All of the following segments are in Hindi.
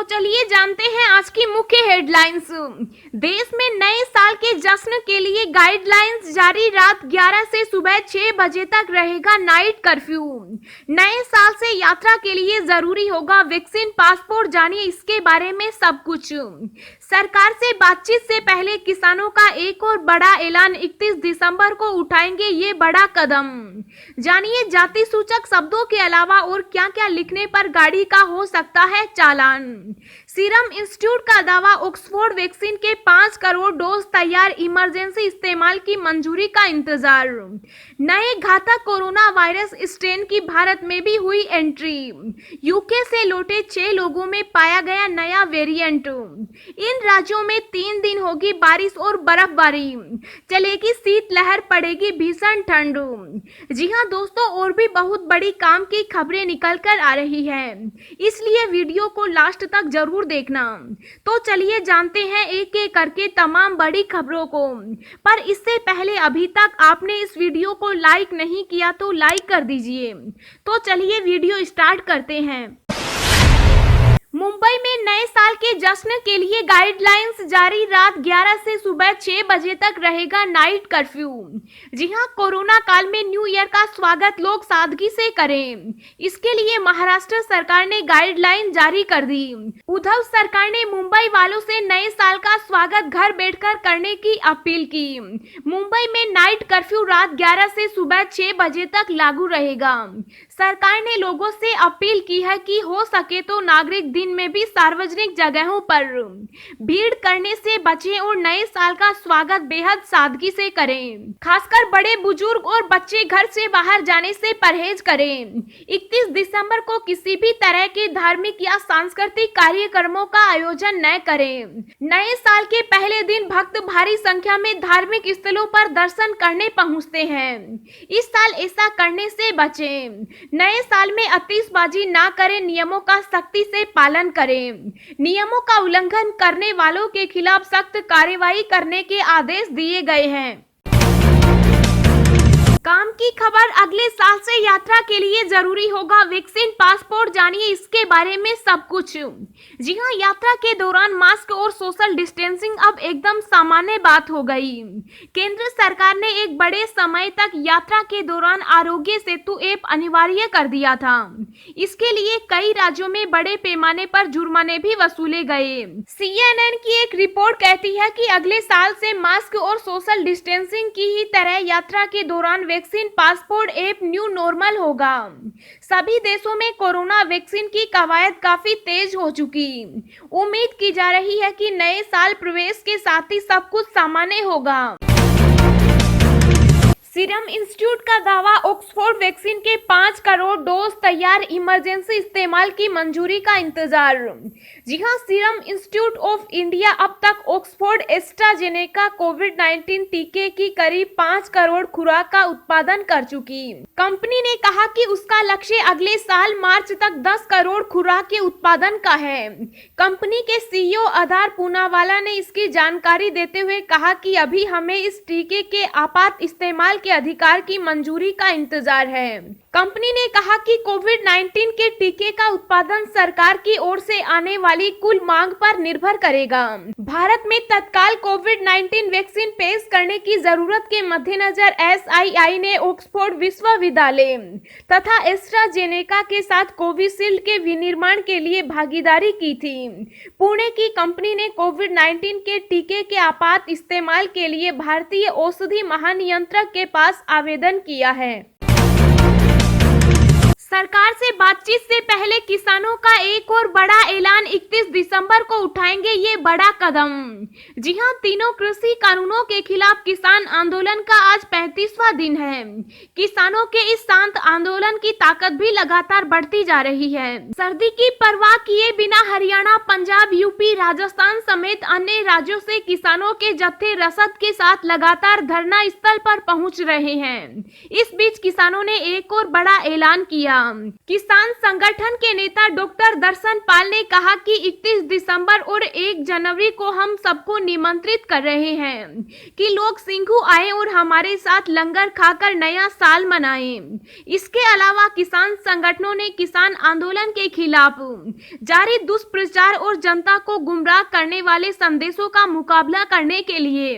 तो चलिए जानते हैं आज की मुख्य हेडलाइंस। देश में नए साल के जश्न के लिए गाइडलाइंस जारी। रात 11 से सुबह 6 बजे तक रहेगा नाइट कर्फ्यू। नए साल से यात्रा के लिए जरूरी होगा वैक्सीन पासपोर्ट। जानिए इसके बारे में सब कुछ। सरकार से बातचीत से पहले किसानों का एक और बड़ा ऐलान। 31 दिसंबर को उठाएंगे ये बड़ा कदम। जानिए जाति सूचक शब्दों के अलावा और क्या क्या लिखने पर गाड़ी का हो सकता है चालान। सीरम इंस्टीट्यूट का दावा, ऑक्सफोर्ड वैक्सीन के 5 करोड़ डोज तैयार। इमरजेंसी इस्तेमाल की मंजूरी का इंतजार। नए घातक कोरोना वायरस स्ट्रेन की भारत में भी हुई एंट्री। यूके से लौटे 6 लोगों में पाया गया नया वेरिएंट। इन राज्यों में 3 दिन होगी बारिश और बर्फबारी। चलेगी शीतलहर, पड़ेगी भीषण ठंड। जी हां दोस्तों, और भी बहुत बड़ी काम की खबरें निकल कर आ रही है, इसलिए वीडियो को लास्ट तक जरूर देखना। तो चलिए जानते हैं एक एक करके तमाम बड़ी खबरों को। पर इससे पहले अभी तक आपने इस वीडियो को लाइक नहीं किया तो लाइक कर दीजिए। तो चलिए वीडियो स्टार्ट करते हैं। मुंबई में नए साल के जश्न के लिए गाइडलाइंस जारी। रात 11 से सुबह 6 बजे तक रहेगा नाइट कर्फ्यू। जी हां, कोरोना काल में न्यू ईयर का स्वागत लोग सादगी से करें, इसके लिए महाराष्ट्र सरकार ने गाइडलाइन जारी कर दी। उद्धव सरकार ने मुंबई वालों से नए साल का स्वागत घर बैठकर करने की अपील की। मुंबई में नाइट कर्फ्यू रात 11 से सुबह 6 बजे तक लागू रहेगा। सरकार ने लोगों से अपील की है कि हो सके तो नागरिक दिन में भी सार्वजनिक जगहों पर भीड़ करने से बचें और नए साल का स्वागत बेहद सादगी से करें। खासकर बड़े बुजुर्ग और बच्चे घर से बाहर जाने से परहेज करें। 31 दिसंबर को किसी भी तरह के धार्मिक या सांस्कृतिक कार्यक्रमों का आयोजन न करें। नए साल के पहले दिन भक्त भारी संख्या में धार्मिक स्थलों पर दर्शन करने पहुंचते हैं। इस साल ऐसा करने से बचें। नए साल में आतिशबाजी ना करें, नियमों का सख्ती से पालन करें। नियमों का उल्लंघन करने वालों के खिलाफ सख्त कार्रवाई करने के आदेश दिए गए हैं। काम की खबर, अगले साल से यात्रा के लिए जरूरी होगा वैक्सीन पासपोर्ट। जानिए इसके बारे में सब कुछ। जी हां, यात्रा के दौरान मास्क और सोशल डिस्टेंसिंग अब एकदम सामान्य बात हो गई। केंद्र सरकार ने एक बड़े समय तक यात्रा के दौरान आरोग्य सेतु ऐप अनिवार्य कर दिया था। इसके लिए कई राज्यों में बड़े पैमाने पर जुर्माने भी वसूले गए। CNN की एक रिपोर्ट कहती है कि अगले साल से मास्क और सोशल डिस्टेंसिंग की ही तरह यात्रा के दौरान vaccine passport app new normal होगा। सभी देशों में कोरोना वैक्सीन की कवायद काफी तेज हो चुकी। उम्मीद की जा रही है कि नए साल प्रवेश के साथ ही सब कुछ सामान्य होगा। सीरम इंस्टीट्यूट का दावा, ऑक्सफोर्ड वैक्सीन के 5 करोड़ डोज तैयार। इमरजेंसी इस्तेमाल की मंजूरी का इंतजार। जी हां, सीरम इंस्टीट्यूट ऑफ इंडिया अब तक ऑक्सफोर्ड एस्ट्राजेनेका कोविड-19 टीके की करीब 5 करोड़ खुराक का उत्पादन कर चुकी। कंपनी ने कहा कि उसका लक्ष्य अगले साल मार्च तक 10 करोड़ खुराक के उत्पादन का है। कंपनी के CEO आधार पूनावाला ने इसकी जानकारी देते हुए कहा कि अभी हमें इस टीके के आपात इस्तेमाल के अधिकार की मंजूरी का इंतजार है। कंपनी ने कहा कि कोविड-19 के टीके का उत्पादन सरकार की ओर से आने वाली कुल मांग पर निर्भर करेगा। भारत में तत्काल कोविड-19 वैक्सीन पेश करने की जरूरत के मद्देनजर SII ने ऑक्सफोर्ड विश्वविद्यालय तथा एस्ट्राजेनेका के साथ कोविशील्ड के विनिर्माण के लिए भागीदारी की थी। पुणे की कंपनी ने कोविड-19 के टीके के आपात इस्तेमाल के लिए भारतीय औषधि महानियंत्रक के पास आवेदन किया है। सरकार से बातचीत से पहले किसानों का एक और बड़ा ऐलान। 31 दिसंबर को उठाएंगे ये बड़ा कदम। जी हां, तीनों कृषि कानूनों के खिलाफ किसान आंदोलन का आज 35वां दिन है। किसानों के इस शांत आंदोलन की ताकत भी लगातार बढ़ती जा रही है। सर्दी की परवाह किए बिना हरियाणा, पंजाब, यूपी, राजस्थान समेत अन्य राज्यों से किसानों के जत्थे रसद के साथ लगातार धरना स्थल पर पहुंच रहे हैं। इस बीच किसानों ने एक और बड़ा ऐलान किया। किसान संगठन के नेता डॉक्टर दर्शन पाल ने कहा कि 31 दिसंबर और 1 जनवरी को हम सबको निमंत्रित कर रहे हैं कि लोग सिंघू आए और हमारे साथ लंगर खाकर नया साल मनाएं। इसके अलावा किसान संगठनों ने किसान आंदोलन के खिलाफ जारी दुष्प्रचार और जनता को गुमराह करने वाले संदेशों का मुकाबला करने के लिए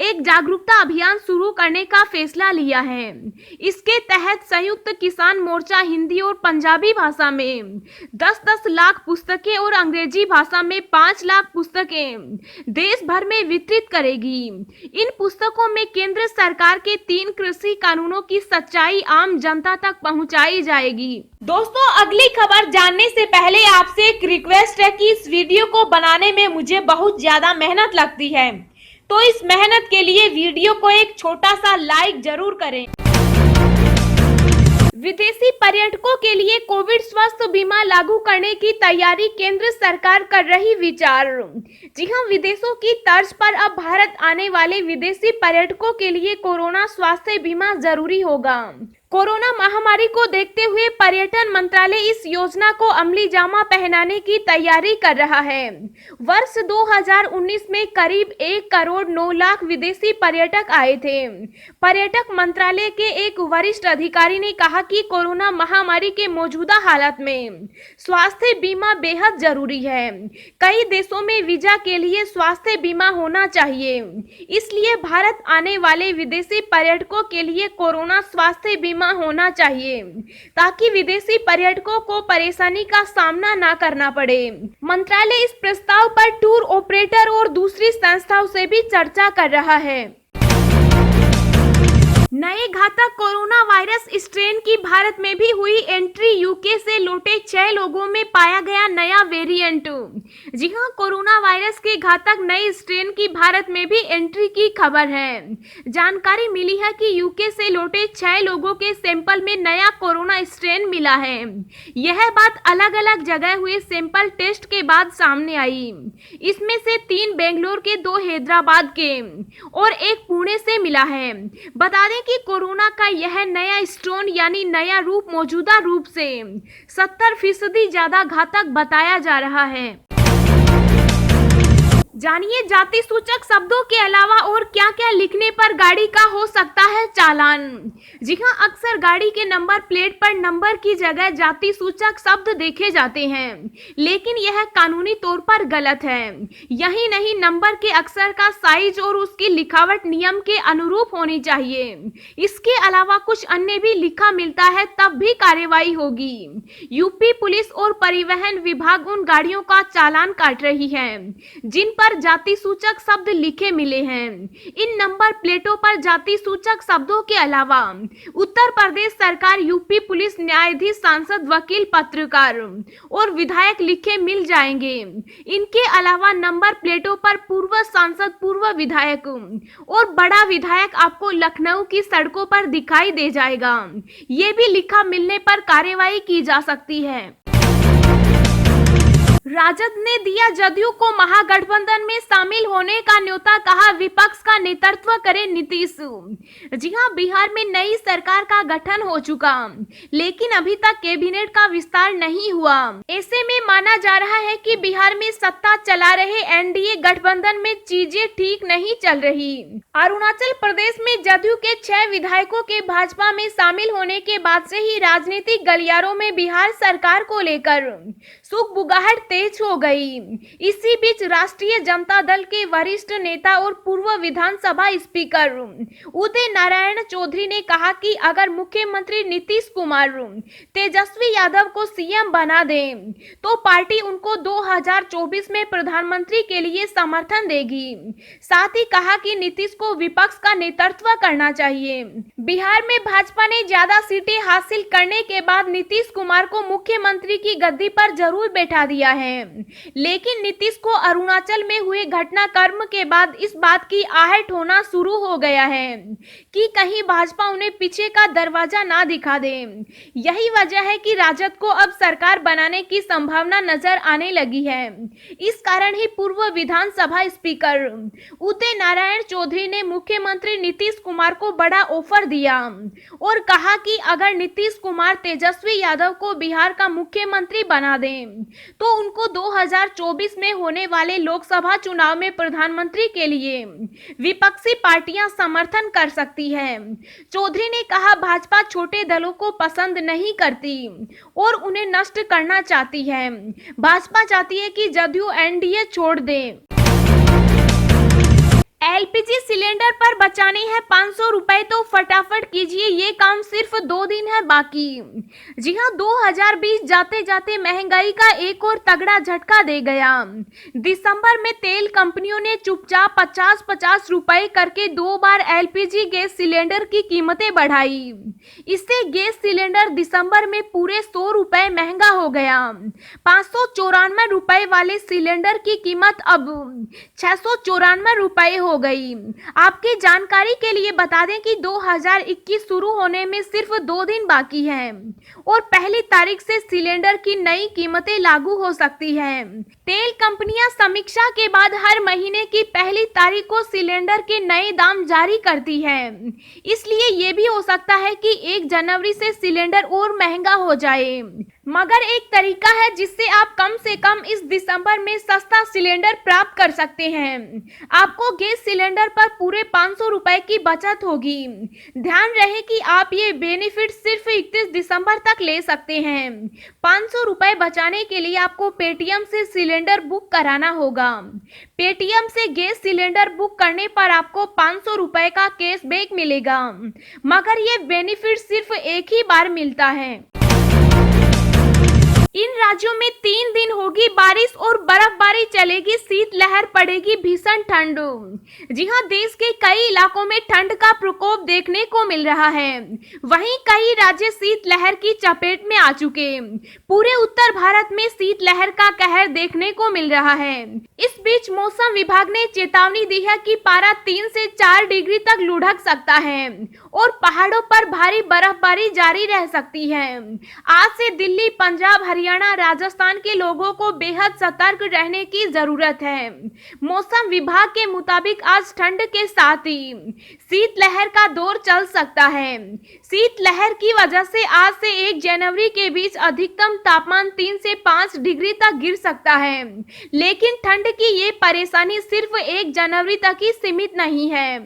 एक जागरूकता अभियान शुरू करने का फैसला लिया है। इसके तहत संयुक्त किसान मोर्चा हिंदी और पंजाबी भाषा में 10-10 लाख पुस्तकें और अंग्रेजी भाषा में 5 लाख पुस्तकें देश भर में वितरित करेगी। इन पुस्तकों में केंद्र सरकार के 3 कृषि कानूनों की सच्चाई आम जनता तक पहुंचाई जाएगी। दोस्तों, अगली खबर जानने से पहले आपसे एक रिक्वेस्ट है कि इस वीडियो को बनाने में मुझे बहुत ज्यादा मेहनत लगती है, तो इस मेहनत के लिए वीडियो को एक छोटा सा लाइक जरूर करें। विदेशी पर्यटकों के लिए कोविड स्वास्थ्य बीमा लागू करने की तैयारी केंद्र सरकार कर रही विचार। जी हां, विदेशों की तर्ज पर अब भारत आने वाले विदेशी पर्यटकों के लिए कोरोना स्वास्थ्य बीमा जरूरी होगा। कोरोना महामारी को देखते हुए पर्यटन मंत्रालय इस योजना को अमली जामा पहनाने की तैयारी कर रहा है। वर्ष 2019 में करीब 1 करोड़ 9 लाख विदेशी पर्यटक आए थे। पर्यटक मंत्रालय के एक वरिष्ठ अधिकारी ने कहा कि कोरोना महामारी के मौजूदा हालात में स्वास्थ्य बीमा बेहद जरूरी है। कई देशों में वीजा के लिए स्वास्थ्य बीमा होना चाहिए, इसलिए भारत आने वाले विदेशी पर्यटकों के लिए कोरोना स्वास्थ्य बीमा होना चाहिए ताकि विदेशी पर्यटकों को परेशानी का सामना ना करना पड़े। मंत्रालय इस प्रस्ताव पर टूर ऑपरेटर और दूसरी संस्थाओं से भी चर्चा कर रहा है। नए घातक कोरोना वायरस स्ट्रेन की भारत में भी हुई एंट्री। यूके से लौटे 6 लोगों में पाया गया नया वेरिएंट। जी हां, कोरोना वायरस के घातक नए स्ट्रेन की भारत में भी एंट्री की खबर है। जानकारी मिली है कि यूके से लौटे 6 लोगों के सैंपल में नया कोरोना स्ट्रेन मिला है। यह बात अलग अलग जगह हुए सैंपल टेस्ट के बाद सामने आई। इसमें से 3 बेंगलोर के, 2 हैदराबाद के और 1 पुणे से मिला है। बता दें कि कोरोना का यह नया स्ट्रेन यानी नया रूप मौजूदा रूप से 70% ज्यादा घातक बताया जा रहा है। जानिए जाति सूचक शब्दों के अलावा और क्या क्या लिखने पर गाड़ी का हो सकता है चालान। जी हां, अक्सर गाड़ी के नंबर प्लेट पर नंबर की जगह जाति सूचक शब्द देखे जाते हैं, लेकिन यह कानूनी तौर पर गलत है। यही नहीं, नंबर के अक्षर का साइज और उसकी लिखावट नियम के अनुरूप होनी चाहिए। इसके अलावा कुछ अन्य भी लिखा मिलता है तब भी कार्रवाई होगी। यूपी पुलिस और परिवहन विभाग उन गाड़ियों का चालान काट रही है जिन पर जाति सूचक शब्द लिखे मिले हैं। इन नंबर प्लेटों पर जाति सूचक शब्दों के अलावा उत्तर प्रदेश सरकार, यूपी पुलिस, न्यायाधीश, सांसद, वकील, पत्रकार और विधायक लिखे मिल जाएंगे। इनके अलावा नंबर प्लेटों पर पूर्व सांसद, पूर्व विधायक और बड़ा विधायक आपको लखनऊ की सड़कों पर दिखाई दे जाएगा। ये भी लिखा मिलने पर कार्रवाई की जा सकती है। राजद ने दिया जदयू को महागठबंधन में शामिल होने का न्योता, कहा विपक्ष का नेतृत्व करे नीतीश। जी हां, बिहार में नई सरकार का गठन हो चुका, लेकिन अभी तक कैबिनेट का विस्तार नहीं हुआ। ऐसे में माना जा रहा है कि बिहार में सत्ता चला रहे एनडीए गठबंधन में चीजें ठीक नहीं चल रही। अरुणाचल प्रदेश में जदयू के 6 विधायकों के भाजपा में शामिल होने के बाद से ही राजनीतिक गलियारों में बिहार सरकार को लेकर सुगबुगाहट तेज हो गई। इसी बीच राष्ट्रीय जनता दल के वरिष्ठ नेता और पूर्व विधानसभा स्पीकर उदय नारायण चौधरी ने कहा कि अगर मुख्यमंत्री नीतीश कुमार तेजस्वी यादव को सीएम बना दें तो पार्टी उनको 2024 में प्रधानमंत्री के लिए समर्थन देगी। साथ ही कहा कि नीतीश को विपक्ष का नेतृत्व करना चाहिए। बिहार में भाजपा ने ज्यादा सीटें हासिल करने के बाद नीतीश कुमार को मुख्यमंत्री की गद्दी पर जरूर बैठा दिया है। है। लेकिन नीतीश को अरुणाचल में हुए घटनाक्रम के बाद इस बात की आहट होना शुरू हो गया है कि कहीं भाजपा उन्हें पीछे का दरवाजा ना दिखा दे। यही वजह है कि राजद को अब सरकार बनाने की संभावना नजर आने लगी है। इस कारण ही पूर्व विधानसभा स्पीकर उदय नारायण चौधरी ने मुख्यमंत्री नीतीश कुमार को बड़ा ऑफर दिया और कहा कि अगर नीतीश कुमार तेजस्वी यादव को बिहार का मुख्यमंत्री बना दें तो उनको 2024 में होने वाले लोकसभा चुनाव में प्रधानमंत्री के लिए विपक्षी पार्टियां समर्थन कर सकती है। चौधरी ने कहा, भाजपा छोटे दलों को पसंद नहीं करती और उन्हें नष्ट करना चाहती है। भाजपा चाहती है कि जदयू एनडीए छोड़ दे। एलपीजी सिलेंडर पर बचाने हैं 500 रुपए तो फटाफट कीजिए, ये काम सिर्फ 2 दिन है बाकी। जी हां, 2020 जाते जाते महंगाई का एक और तगड़ा झटका दे गया। दिसंबर में तेल कंपनियों ने चुपचाप 50-50 रुपए करके 2 बार एलपीजी गैस सिलेंडर की कीमतें बढ़ाई। इससे गैस सिलेंडर दिसंबर में पूरे 100 रुपए महंगा हो गया। 594 रुपए वाले सिलेंडर की कीमत अब 694 रुपए हो गई। आपकी जानकारी के लिए बता दें कि 2021 शुरू होने में सिर्फ 2 दिन बाकी हैं और पहली तारीख से सिलेंडर की नई कीमतें लागू हो सकती हैं। तेल कंपनियां समीक्षा के बाद हर महीने की पहली तारीख को सिलेंडर के नए दाम जारी करती हैं। इसलिए ये भी हो सकता है कि 1 जनवरी से सिलेंडर और महंगा हो जाए। मगर एक तरीका है जिससे आप कम से कम इस दिसंबर में सस्ता सिलेंडर प्राप्त कर सकते हैं। आपको गैस सिलेंडर पर पूरे 500 रुपए की बचत होगी। ध्यान रहे कि आप ये बेनिफिट सिर्फ 31 दिसंबर तक ले सकते हैं। 500 रुपए बचाने के लिए आपको पेटीएम से सिलेंडर बुक कराना होगा। पेटीएम से गैस सिलेंडर बुक करने पर आपको 500 रुपए का कैशबैक मिलेगा, मगर ये बेनिफिट सिर्फ एक ही बार मिलता है। इन राज्यों में 3 दिन होगी बारिश और बर्फबारी चलेगी, शीतलहर पड़ेगी, भीषण ठंड। जी हां, देश के कई इलाकों में ठंड का प्रकोप देखने को मिल रहा है। वहीं कई राज्य शीतलहर की चपेट में आ चुके। पूरे उत्तर भारत में शीतलहर का कहर देखने को मिल रहा है। इस बीच मौसम विभाग ने चेतावनी दी है कि पारा 3 से 4 डिग्री तक लुढ़क सकता है और पहाड़ों पर भारी बर्फबारी जारी रह सकती है। आज से दिल्ली, पंजाब, हरियाणा, राजस्थान के लोगों को बेहद सतर्क रहने की जरूरत है। मौसम विभाग के मुताबिक आज ठंड के साथ ही शीतलहर का दौर चल सकता है। शीतलहर की वजह से आज से 1 जनवरी के बीच अधिकतम तापमान 3 से 5 डिग्री तक गिर सकता है। लेकिन ठंड की ये परेशानी सिर्फ 1 जनवरी तक ही सीमित नहीं है।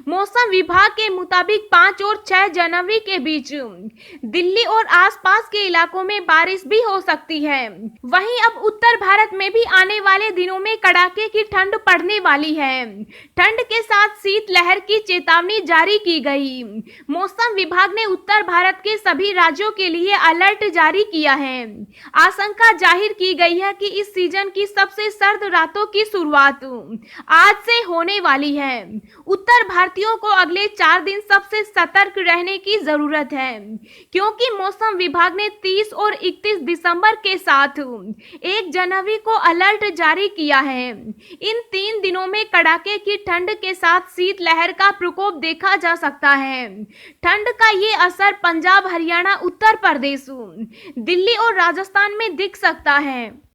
मौसम विभाग के मुताबिक 5 और 6 जनवरी के बीच दिल्ली और आसपास के इलाकों में बारिश भी हो सकती है। वहीं अब उत्तर भारत में भी आने वाले दिनों में कड़ाके की ठंड पड़ने वाली है। ठंड के साथ शीतलहर की चेतावनी जारी की गई। मौसम विभाग ने उत्तर भारत के सभी राज्यों के लिए अलर्ट जारी किया है। आशंका जाहिर की गई है कि इस सीजन की सबसे सर्द रातों की शुरुआत आज से होने वाली है। उत्तर भारतीयों को अगले 4 दिन सबसे सतर्क रहने की जरूरत है, क्योंकि मौसम विभाग ने 30 और 31 दिसंबर के साथ 1 जनवरी को अलर्ट जारी किया है। इन 3 दिनों में कड़ाके की ठंड के साथ शीतलहर का प्रकोप देखा जा सकता है। ठंड का ये असर पंजाब, हरियाणा, उत्तर प्रदेश, दिल्ली और राजस्थान में दिख सकता है।